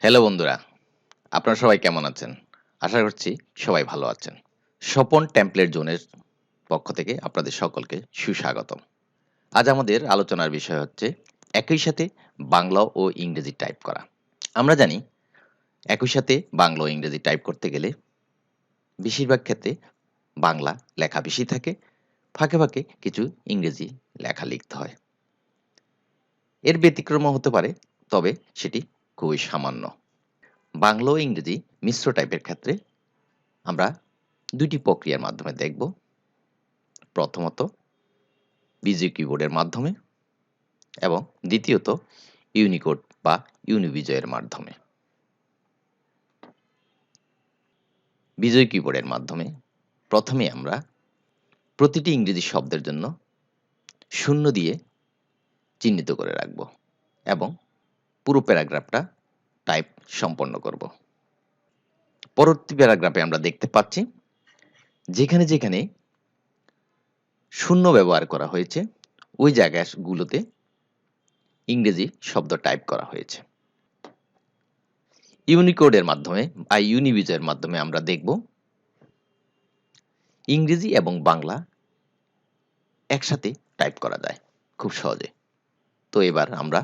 Hello বন্ধুরা, আপনারা সবাই কেমন আছেন? আশা করছি সবাই ভালো আছেন। স্বপন টেমপ্লেট জোনের পক্ষ থেকে আপনাদের সকলকে সুস্বাগতম। আজ আমাদের আলোচনার বিষয় হচ্ছে একই সাথে বাংলা ও ইংরেজি টাইপ করা। আমরা জানি একই সাথে বাংলা ও ইংরেজি টাইপ করতে গেলে বেশিরভাগ ক্ষেত্রে বাংলা লেখা বেশি থাকে, ফাঁকে ফাঁকে কিছু ইংরেজি লেখা লিখতে হয়। এর ব্যতিক্রমও হতে পারে, তবে সেটি খুবই সামান্য। বাংলা ও ইংরেজি মিশ্র টাইপের ক্ষেত্রে আমরা দুটি প্রক্রিয়ার মাধ্যমে দেখব। প্রথমত বিজয় কিবোর্ডের মাধ্যমে এবং দ্বিতীয়ত ইউনিকোড বা ইউনিবিজয়ের মাধ্যমে। বিজয় কিবোর্ডের মাধ্যমে প্রথমে আমরা প্রতিটি ইংরেজি শব্দের জন্য শূন্য দিয়ে চিহ্নিত করে রাখব এবং পুরো প্যারাগ্রাফটা টাইপ সম্পন্ন করব। পরবর্তী প্যারাগ্রাফে আমরা দেখতে পাচ্ছি যেখানে যেখানে শূন্য ব্যবহার করা হয়েছে ওই জায়গাগুলোতে ইংরেজি শব্দ টাইপ করা হয়েছে। ইউনিকোডের মাধ্যমে বা ইউনিবিজয়ের মাধ্যমে আমরা দেখব ইংরেজি এবং বাংলা একসাথে টাইপ করা যায় খুব সহজে। তো এবার আমরা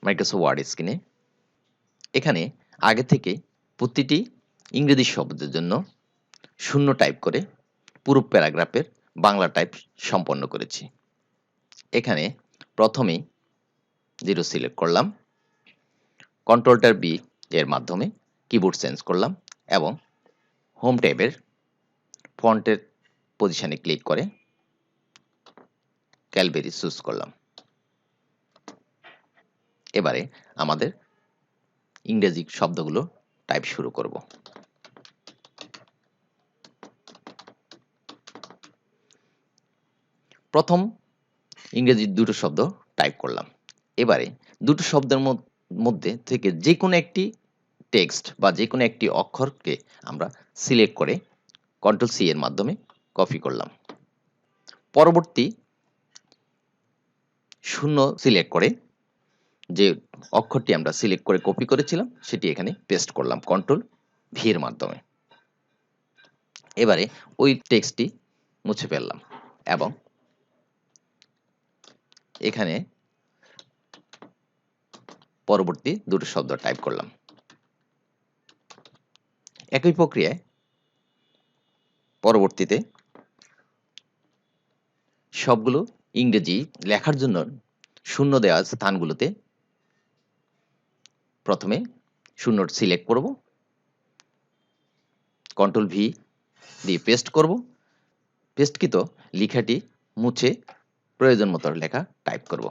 মাইক্রোসফট ওয়ার্ড স্ক্রিনে এখানে আগে থেকে প্রতিটি ইংরেজি শব্দের জন্য শূন্য টাইপ করে পুরো প্যারাগ্রাফের বাংলা টাইপ সম্পন্ন করেছি। এখানে প্রথমেই 0 সিলেক্ট করলাম, কন্ট্রোলটার বি এর মাধ্যমে কিবোর্ড চেঞ্জ করলাম এবং হোম ট্যাবের ফন্টের পজিশনে ক্লিক করে ক্যালবেরি চুজ করলাম। এবারে আমাদের ইংরেজি শব্দগুলো টাইপ শুরু করব। প্রথম ইংরেজি দুটো শব্দ টাইপ করলাম। এবারে দুটো শব্দের মধ্যে থেকে যে কোনো একটি টেক্সট বা যে কোনো একটি অক্ষরকে আমরা সিলেক্ট করে কন্ট্রোল সি এর মাধ্যমে কপি করলাম। পরবর্তী শূন্য সিলেক্ট করে যে অক্ষরটি আমরা সিলেক্ট করে কপি করেছিলাম সেটি এখানে পেস্ট করলাম কন্ট্রোল ভি এর মাধ্যমে। এবারে ওই টেক্সটটি মুছে ফেললাম এবং এখানে পরবর্তী দুটো শব্দ টাইপ করলাম। একই প্রক্রিয়ায় পরবর্তীতে সবগুলো ইংরেজি লেখার জন্য শূন্য দেওয়া স্থানগুলোতে প্রথমে শূন্য সিলেক্ট করব, কন্ট্রোল ভি দিয়ে পেস্ট করব, পেস্টকৃত লেখাটি মুছে প্রয়োজন মতো লেখা টাইপ করব।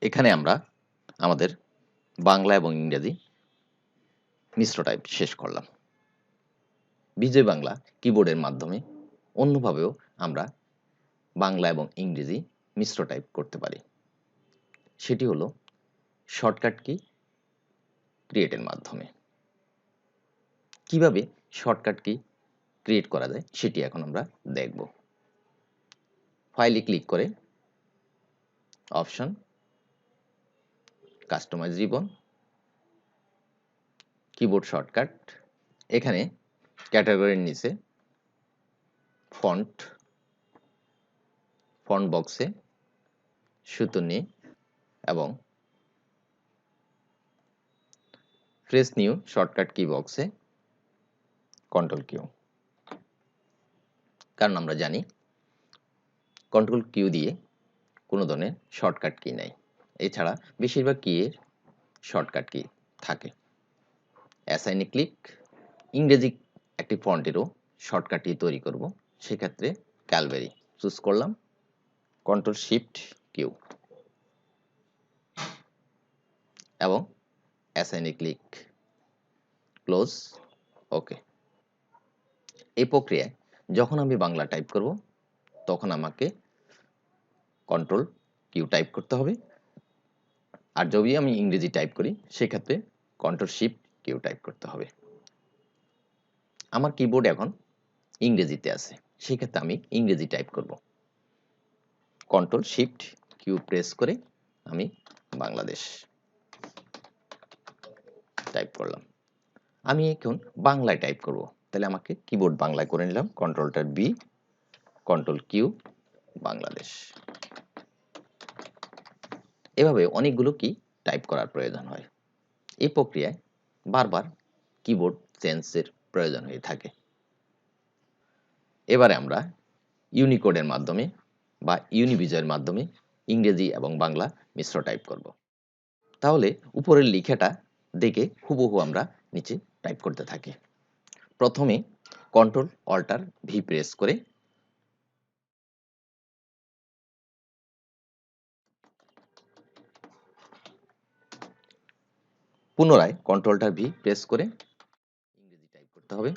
এখানে আমরা আমাদের বাংলা এবং ইংরেজি মিশ্র টাইপ শেষ করলাম। বিজয় বাংলা কিবোর্ডের মাধ্যমে অন্যভাবেও আমরা বাংলা এবং ইংরেজি মিশ্র টাইপ করতে পারি। সেটি হলো শর্টকাট কি ক্রিয়েটের মাধ্যমে। কিভাবে শর্টকাট কি ক্রিয়েট করা যায় সেটি এখন আমরা দেখব। ফাইলে ক্লিক করে option, customise ribbon, keyboard shortcut, এখানে ক্যাটাগরির নিচে ফন্ট বক্সে সুতুনি এবং প্রেস নিউ শর্টকাট কি বক্সে কন্ট্রোল কিউ। কারণ আমরা জানি কন্ট্রোল কিউ দিয়ে কোনো ধরনের শর্টকাট কি নাই, এছাড়া বেশিরভাগ কি এর শর্টকাট কি থাকে। অ্যাসাইনে ক্লিক, ইংরেজি একটি ফন্টেরও শর্টকাট কি তৈরি করব, সেক্ষেত্রে ক্যালবেরি চুজ করলাম, কন্ট্রোল শিফট কিউ এবং অ্যাসাইনে ক্লিক, ক্লোজ, ওকে। এই প্রক্রিয়ায় যখন আমি বাংলা টাইপ করব তখন আমাকে কন্ট্রোল কিউ টাইপ করতে হবে, আর যদি আমি ইংরেজি টাইপ করি সেক্ষেত্রে কন্ট্রোল শিফট কিউ টাইপ করতে হবে। আমার কিবোর্ড এখন ইংরেজিতে আছে, সেক্ষেত্রে আমি ইংরেজি টাইপ করব। কন্ট্রোল শিফট কিউ প্রেস করে আমি বাংলাদেশ টাইপ করলাম। আমি এখন বাংলায় টাইপ করব, তাহলে আমাকে কিবোর্ড বাংলায় করে নিলাম, কন্ট্রোলটা বি, কন্ট্রোল কিউ, বাংলাদেশ। এভাবে অনেকগুলো কি টাইপ করার প্রয়োজন হয়। এই প্রক্রিয়ায় বারবার কিবোর্ড চেঞ্জের প্রয়োজন হয়ে থাকে। এবারে আমরা ইউনিকোডের মাধ্যমে বা ইউনিবিজয়ের মাধ্যমে ইংরেজি এবং বাংলা মিশ্র টাইপ করব। তাহলে উপরের লেখাটা দেখে হুবহু আমরা নিচে টাইপ করতে থাকি। প্রথমে কন্ট্রোল অল্টার ভি প্রেস করে পুনরায় কন্ট্রোলটা ভি প্রেস করে ইংরেজি টাইপ করতে হবে।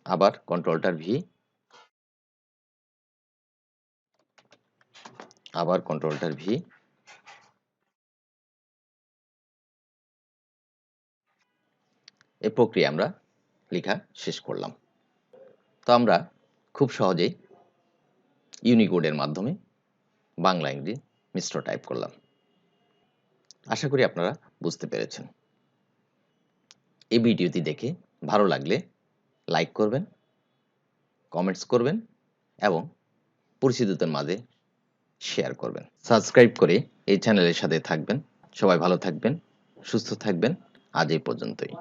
আবার কন্ট্রোলটা ভি, আবার কন্ট্রোলটা ভি, এই প্রক্রিয়া আমরা লেখা শেষ করলাম। তো আমরা খুব সহজেই ইউনিকোডের মাধ্যমে বাংলা ইংরেজি মিশ্র টাইপ করলাম। আশা করি আপনারা বুঝতে পেরেছেন। এই ভিডিওটি দেখে ভালো লাগলে লাইক করবেন, কমেন্টস করবেন এবং পরিচিতদের মাঝে শেয়ার করবেন। সাবস্ক্রাইব করে এই চ্যানেলের সাথে থাকবেন। সবাই ভালো থাকবেন, সুস্থ থাকবেন। আজ এই পর্যন্তই।